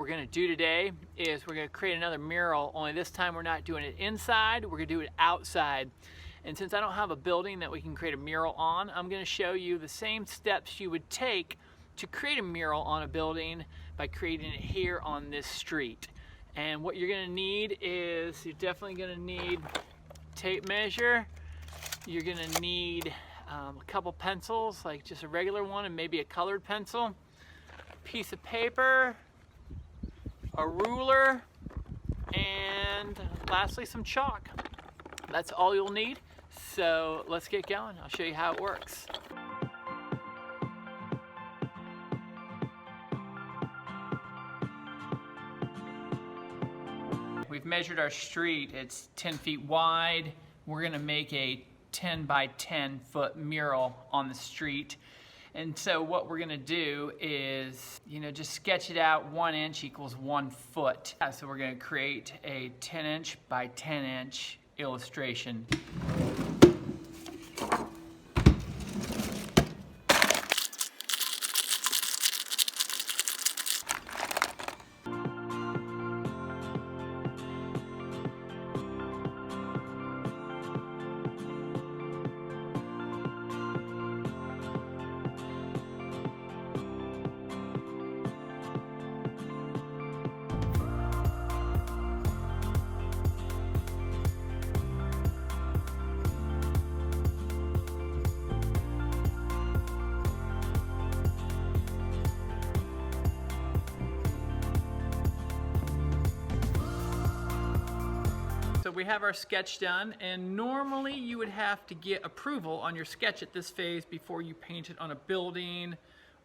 we're going to do today is we're going to create another mural, only this time we're not doing it inside, we're going to do it outside. And since I don't have a building that we can create a mural on, I'm going to show you the same steps you would take to create a mural on a building by creating it here on this street. And what you're going to need is, you're definitely going to need tape measure, you're going to need a couple pencils, like just a regular one and maybe a colored pencil, piece of paper, a ruler, and lastly some chalk. That's all you'll need. So let's get going. I'll show you how it works. We've measured our street. It's 10 feet wide. We're gonna make a 10 by 10 foot mural on the street. And so what we're gonna do is, just sketch it out. 1 inch equals 1 foot. So we're gonna create a 10 inch by 10 inch illustration. So we have our sketch done, and normally you would have to get approval on your sketch at this phase before you paint it on a building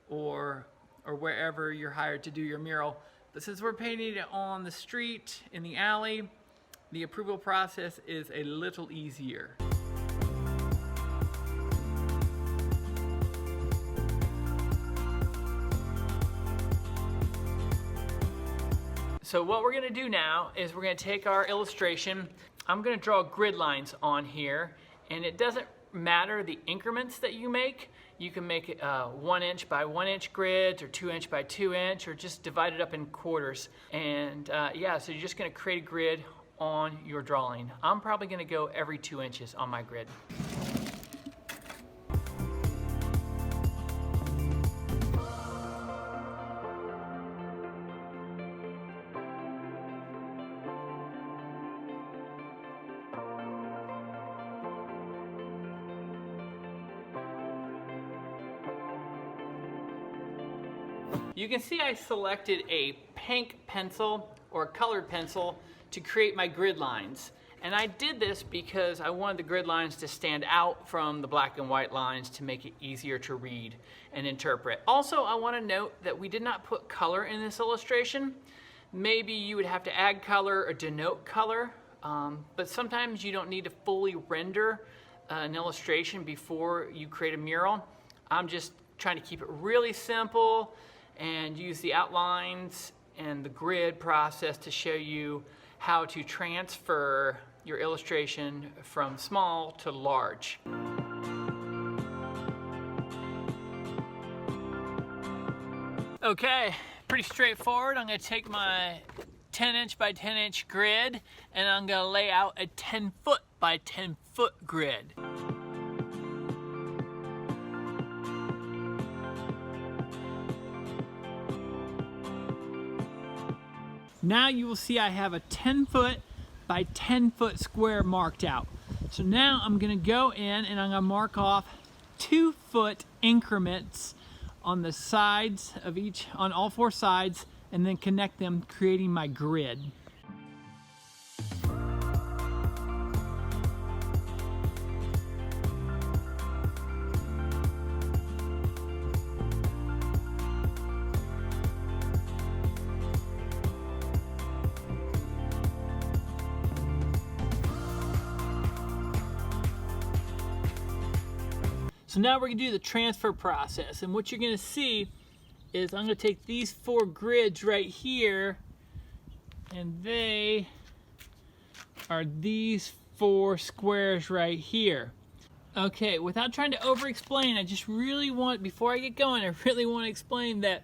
or wherever you're hired to do your mural. But since we're painting it on the street, in the alley, the approval process is a little easier. So what we're gonna do now is we're gonna take our illustration. I'm gonna draw grid lines on here, and it doesn't matter the increments that you make. You can make it 1 inch by 1 inch grids, or 2 inch by 2 inch, or just divide it up in quarters. And yeah, so you're just gonna create a grid on your drawing. I'm probably gonna go every 2 inches on my grid. You can see I selected a pink pencil or a colored pencil to create my grid lines. And I did this because I wanted the grid lines to stand out from the black and white lines to make it easier to read and interpret. Also, I want to note that we did not put color in this illustration. Maybe you would have to add color or denote color, but sometimes you don't need to fully render an illustration before you create a mural. I'm just trying to keep it really simple and use the outlines and the grid process to show you how to transfer your illustration from small to large. Okay, pretty straightforward. I'm gonna take my 10 inch by 10 inch grid and I'm gonna lay out a 10 foot by 10 foot grid. Now you will see I have a 10 foot by 10 foot square marked out. So now I'm gonna go in and I'm gonna mark off 2 foot increments on the sides of each, on all 4 sides, and then connect them, creating my grid. So now we're gonna do the transfer process, and what you're gonna see is I'm gonna take these 4 grids right here, and they are these 4 squares right here. Okay, without trying to over explain, I just really want, before I get going, I really want to explain that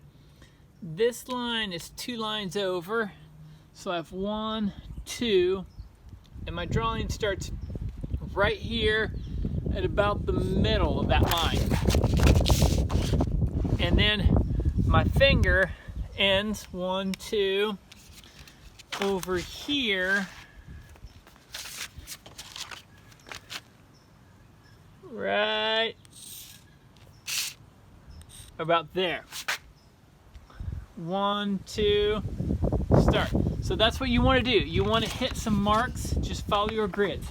This line is 2 lines over, so I have 1, 2, and my drawing starts right here at about the middle of that line. And then my finger ends 1, 2 over here, right about there. 1, 2, start. So that's what you want to do. You want to hit some marks, just follow your grids.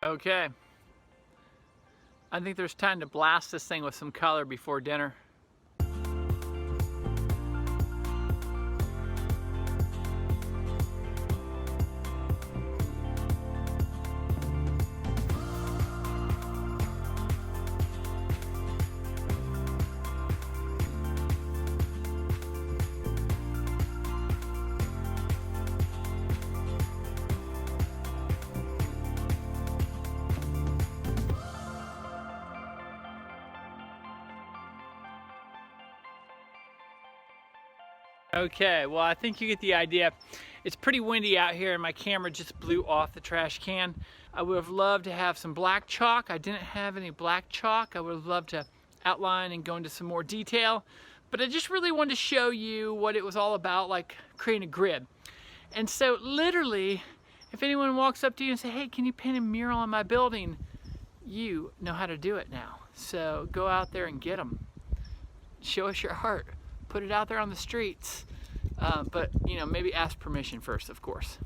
Okay. I think there's time to blast this thing with some color before dinner. Okay, well, I think you get the idea. It's pretty windy out here and my camera just blew off the trash can. I would have loved to have some black chalk. I didn't have any black chalk. I would have loved to outline and go into some more detail, but I just really wanted to show you what it was all about, like creating a grid. And so literally, if anyone walks up to you and say, hey, can you paint a mural on my building? You know how to do it now. So go out there and get them. Show us your art. Put it out there on the streets, but you know, maybe ask permission first, of course.